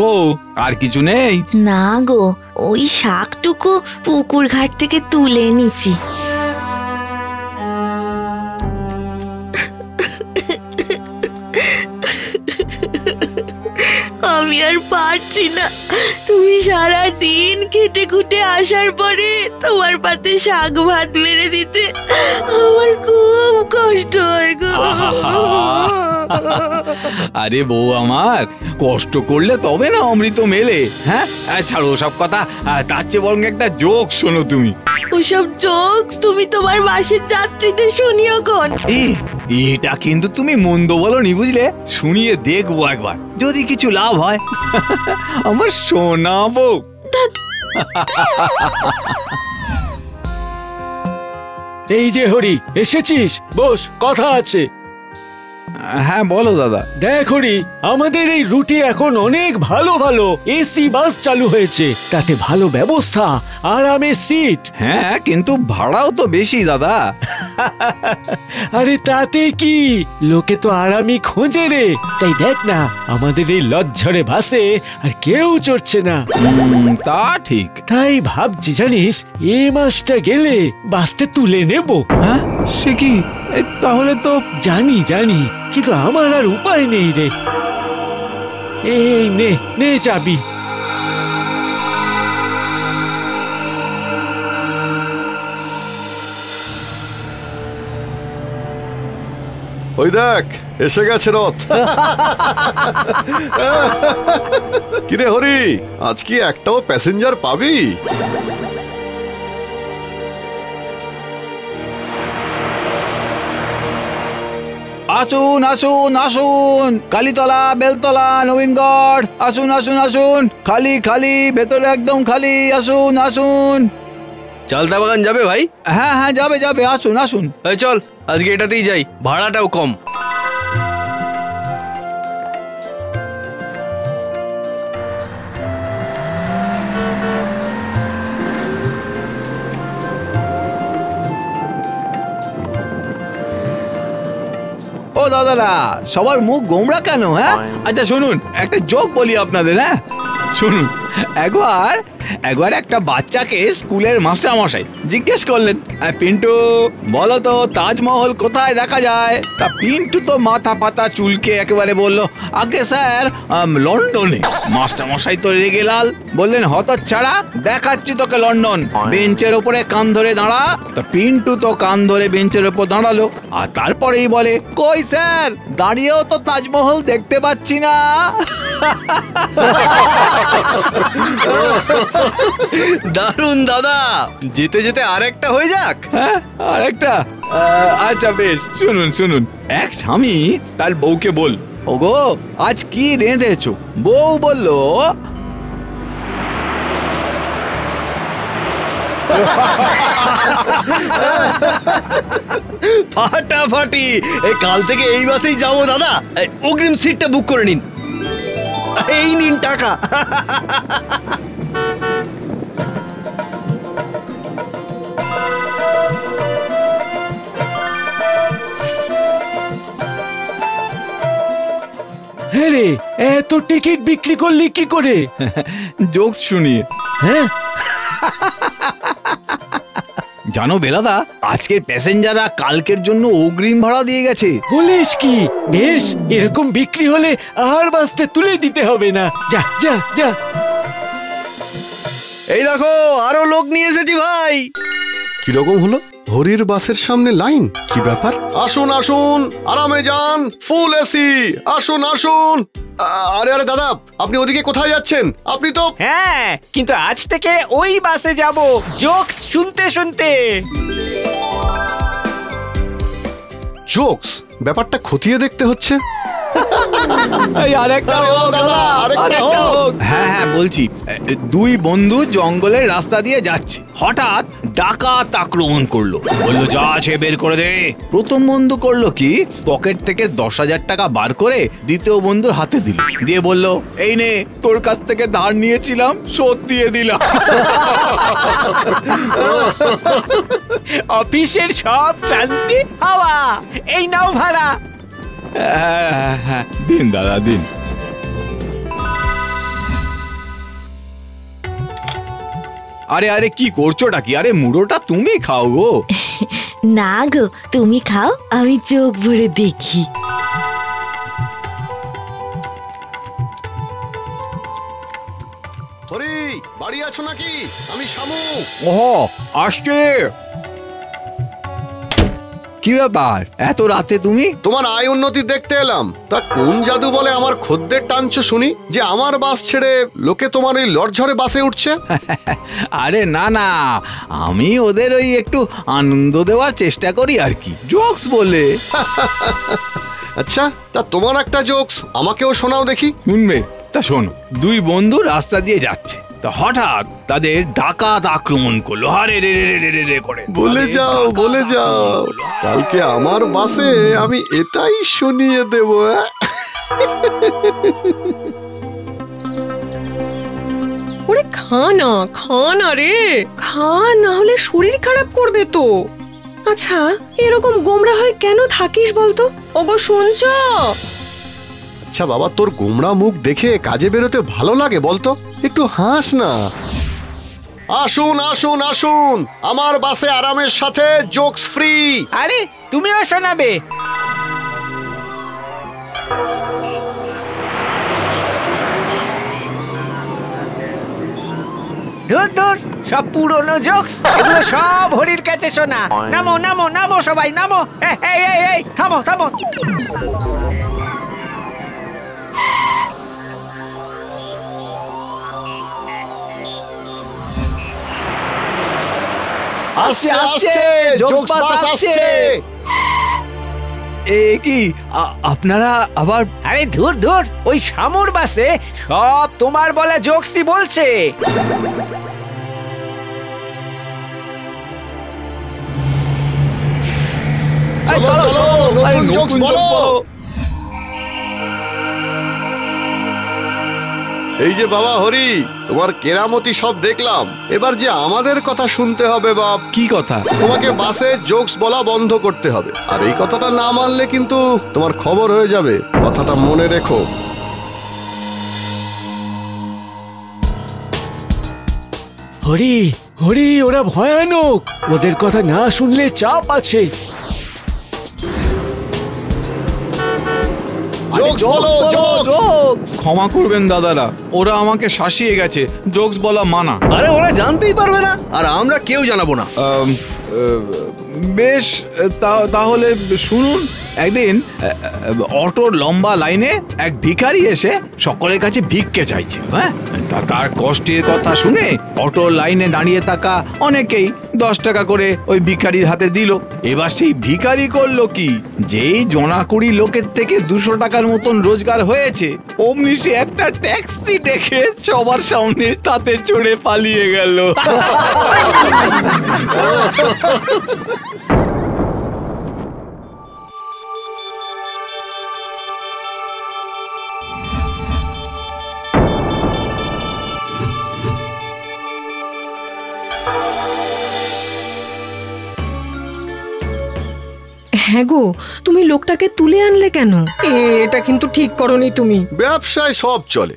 গো আর কিছু নেই? না গো, ওই শাকটুকু পুকুর ঘাট থেকে তুলে নিচ্ছি। আমি আর পারছি না। তুমি সারা দিন খেটে খুটে আসার পরে তোমার পাতে শাক ভাত মেরে দিতে আমার খুব কষ্ট হয় গো। আরে বউ আমার, কষ্ট করলে তবে না অমৃত মেলে। হ্যাঁ ছাড়ো সব কথা, তার চেয়ে বরং একটা জোক শোনো তুমি। ওসব জোক তুমি তোমার বাসের যাত্রীদের শুনিও কোন। এটা কিন্তু তুমি মন্দ বলনি বুঝলে, শুনিয়ে দেখবো একবার, যদি কিছু লাভ হয়। আমার সোনা বউ। এই যে হরি, এসেছিস? বস, কথা আছে। হ্যাঁ বলো দাদা। দেখ হরি, আমাদের এই রুটে এখন অনেক ভালো ভালো এসি বাস চালু হয়েছে, তাতে ভালো ব্যবস্থা, আরামের সিট। হ্যাঁ কিন্তু ভাড়াও তো বেশি দাদা। আরে তাতে কি, লোকে তো আরামই খোঁজে রে। তাই দেখ না, আমাদের এই লজ্জরে বাসে আর কেউ চড়ছে না। তা ঠিক। তাই ভাবছি জানিস, এ মাসটা গেলে বাসটা তুলে নেব। হ্যাঁ সে কি, তাহলে তো। জানি জানি, কিন্তু আমার আর উপায় নেই রে। এই নে নে চাবি। ওই দেখ, এসে গেছে রথ। কিরে হরি, আজ কি একটাও প্যাসেঞ্জার পাবি? আসুন আসুন আসুন, কালীতলা, বেলতলা, নবীনগড়, আসুন আসুন আসুন, খালি খালি, ভেতরে একদম খালি, আসুন আসুন। চালতা বাগান যাবে ভাই? হ্যাঁ হ্যাঁ যাবে যাবে, আসুন আসুন। চল আজকে এটাতেই যাই, ভাড়াটাও কম। ও দাদারা, সবার মুখ গোমড়া কেন? হ্যাঁ আচ্ছা শুনুন, একটা জোক বলি আপনাদের। হ্যাঁ শুনুন, একবার একটা বাচ্চাকে স্কুলের মাস্টারমশাই জিজ্ঞেস করলেন, পিন্টু বলো তো তাজমহল কোথায় দেখা যায়? তা পিন্টু তো মাথা পাতা চুলকে একেবারে বলল, আগে স্যার লন্ডনে। মাস্টারমশাই তো রেগে লাল, বললেন, হতচ্ছাড়া, দেখাচ্ছি তোকে লন্ডন, বেঞ্চের ওপরে কান ধরে দাঁড়া। তা পিন্টু তো কান ধরে বেঞ্চের ওপর দাঁড়ালো, আর তারপরেই বলে, কই স্যার, দাঁড়িয়েও তো তাজমহল দেখতে পাচ্ছি না। দারুন দাদা, যেতে যেতে আরেকটা হয়ে যাক। হ্যাঁ আরেকটা? আচ্ছা বেশ, শুনুন শুনুন। এক স্বামী তার বউকে বল, ওগো আজ কি রেঁধেছো? বউ বলল, ফাটাফাটি, কাল থেকে এই বাসেই যাবো দাদা। অগ্রিম সিটটা বুক করে নিন, এই নিন টাকা। হ্যাঁ রে, এত টিকিট বিক্রি করলি কি করে? জোক শুনিয়ে। হ্যাঁ জানো বেলাদা, আজকের প্যাসেঞ্জাররা কালকের জন্য অগ্রিম ভাড়া দিয়ে গেছে। বলিস কি? বেশ, এরকম বিক্রি হলে আর বাসতে তুলে দিতে হবে না। যা যা যা। এই দেখো, আরো লোক নিয়ে এসেছি ভাই। কিরকম হলো? হরির বাসের সামনে লাইন, কি ব্যাপার? আসুন আসুন, আরামে যান, ফুল এসি, আসুন আসুন। আরে আরে দাদা, আপনি ওদিকে কোথায় যাচ্ছেন? আপনি তো। হ্যাঁ, কিন্তু আজ থেকে ওই বাসে যাব, জোকস শুনতে শুনতে। জোকস? ব্যাপারটা খতিয়ে দেখতে হচ্ছে। হ্যাঁ হ্যাঁ বলছি, দুই বন্ধু জঙ্গলের রাস্তা দিয়ে যাচ্ছে, হঠাৎ ডাকাত আক্রমণ করলো, বললো যা আছে বের করে দে। প্রথম বন্ধু করলো কি, পকেট থেকে 10,000 টাকা বার করে দ্বিতীয় বন্ধুর হাতে দিল, দিয়ে বলল, এই নে, তোর কাছ থেকে ধার নিয়েছিলাম, শোধ দিয়ে দিলাম। অফিসের সব ক্লান্তি হাওয়া, এই নাও ভাড়া। হ্যাঁ দিন দাদা দিন। আরে আরে কি করছোটা কি? আরে মুড়োটা তুমি খাও গো। না গো, তুমি খাও, আমি চোখ ভরে দেখি। হরি, বাড়ি আছো নাকি? আমি শামু। ওহো, আসছে। কি ব্যাপার এত রাতে তুমি? তোমার আয় উন্নতি দেখতে এলাম। তা কোন জাদু বলে আমার খদ্দের টানছো শুনি যে আমার বাস ছেড়ে লোকে তোমার ওই লড়ঝড়ে বাসে উঠছে? আরে না না, আমি ওদের ওই একটু আনন্দ দেওয়ার চেষ্টা করি আর কি, জোকস বলে। আচ্ছা, তা তোমার একটা জোকস আমাকেও শোনাও দেখি। শুনবে? তা শোনো, দুই বন্ধু রাস্তা দিয়ে যাচ্ছে, তা হঠাৎ তাদের ডাকাত আক্রমণ করলো। আরে রে রে রে রে রে করে বলে যাও, বলে যাও, কালকে আমার বাসে আমি এটাই শুনিয়ে দেব। ওরে খা না রে, খা, না হলে শরীর খারাপ করবে তো। আচ্ছা, এরকম গোমরা হয়ে কেন থাকিস বলতো? ওগো শুনছো? আচ্ছা বাবা, তোর গোমড়া মুখ দেখে কাজে বেরোতে ভালো লাগে বলতো? একটু হাস না। আসুন আসুন আসুন, আমার বাসে আরামের সাথে জোকস ফ্রি। আরে তুমিও শোনাবে? ধুর ধুর, সব পুরনো জোকস, এগুলো সব হরির কাছে শোনা। নামো নামো নামো, সবাই নামো। এই এই এই, থামো থামো। আসছে আসছে, জোকস বাস আসছে। এ কি আপনারা আবার? আরে ধুর ধুর, ওই শামুর বাসে সব তোমার বলা জোকসই বলছে। চলো চলো, নতুন জোকস বলো। এই যে বাবা হরি, তোমার কেরামতি সব দেখলাম, এবার যে আমাদের কথা শুনতে হবে বাপ। কি কথা? তোমাকে বাসে জোকস বলা বন্ধ করতে হবে, আর এই কথাটা না মানলে কিন্তু তোমার খবর হয়ে যাবে, কথাটা মনে রেখো। হরি হরি, ওরা ভয়ানক, ওদের কথা না শুনলে চাপ আছে। জোকস বলো, জোকস। ক্ষমা করবেন দাদারা, ওরা আমাকে শাসিয়ে গেছে, জোকস বলা মানা। আরে ওরা জানতেই পারবে না, আর আমরা কেউ জানাবো না। বেশ, তাহলে শুনুন। একদিন অটোর লম্বা লাইনে এক ভিখারি এসে সকলের কাছে ভিক্ষে চাইছে। হ্যাঁ, তার কষ্টের কথা শুনে অটোর লাইনে দাঁড়িয়ে থাকা অনেকেই 10 টাকা করে ওই ভিখারির হাতে দিল। এবার সেই ভিখারি করলো কি, যেই জনাকুড়ি লোকের থেকে 200 টাকার মতন রোজগার হয়েছে, অমনি সে একটা ট্যাক্সি ডেকে সবার সামনে তাতে চড়ে পালিয়ে গেল। হ্যাঁ গো, তুমি লোকটাকে তুলে আনলে কেন? এটা কিন্তু ঠিক করনি তুমি। ব্যবসায় সব চলে।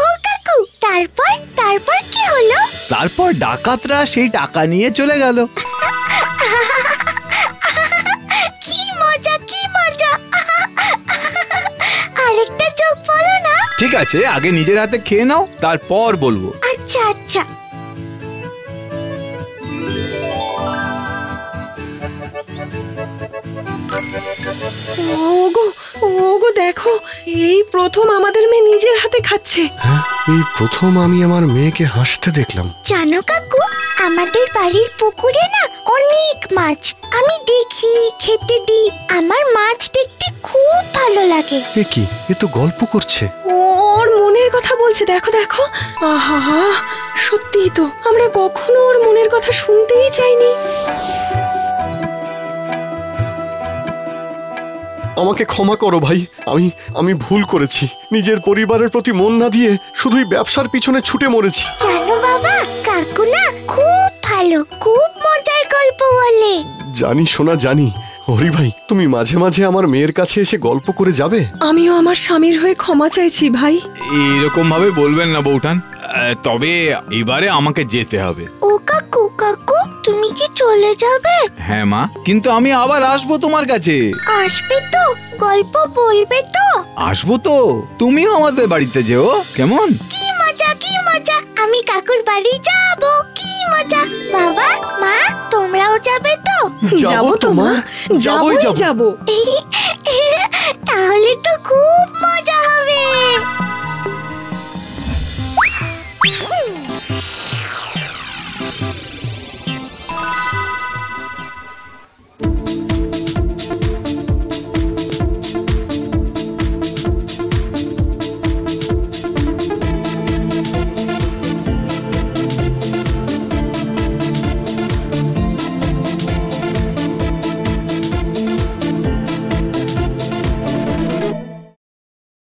ও কাকু, তারপর তারপর কি হলো? তারপর ডাকাতরা সেই টাকা নিয়ে চলে গেল। কি মজা, কি মজা। আরেকটা জোক বলো না। ঠিক আছে, আগে নিজের হাতে খেয়ে নাও, তারপর বলবো। আচ্ছা আচ্ছা। ওগো ওগো, দেখো, এই প্রথম আমাদের মেয়ে নিজের হাতে খাচ্ছে। হ্যাঁ, এই প্রথম আমি আমার মেয়েকে হাসতে দেখলাম। জানো কাকু, আমাদের বাড়ির পুকুরে না অনেক মাছ। আমি দেখি, খেতে দিই। আমার মাছ দেখতে খুব ভালো লাগে। এ কি, এ তো গল্প করছে। ওর মনের কথা বলছে, দেখো দেখো। আহা, সত্যিই তো, আমরা কখনো ওর মনের কথা শুনতেই চাইনি। আমাকে ক্ষমা করো ভাই, আমি ভুল করেছি। নিজের পরিবারের প্রতি মন না দিয়ে শুধুই ব্যবসার পিছনে ছুটে মরেছি। জানো বাবা, কাকু না খুব ভালো, খুব মজার গল্প বলে। জানি সোনা, জানি। হরি ভাই, তুমি মাঝে মাঝে আমার মেয়ের কাছে এসে গল্প করে যাবে? আমিও আমার স্বামীর হয়ে ক্ষমা চাইছি ভাই। এরকম ভাবে বলবেন না বউঠান, তবে এবারে আমাকে যেতে হবে। ও কাকু কাকু, তুমি কি চলে যাবে? হ্যাঁ মা, কিন্তু আমি আবার আসবো তোমার কাছে। আসবে তো? গল্প বলবে তো? আসবো তো, তুমিও আমাদের বাড়িতে যেও, কেমন? কি মজা কি মজা, আমি কাকুর বাড়ি যাব, কি মজা। বাবা মা, তোমরাও যাবে তো? যাবো তো মা, যাবোই যাবো। তাহলে তো খুব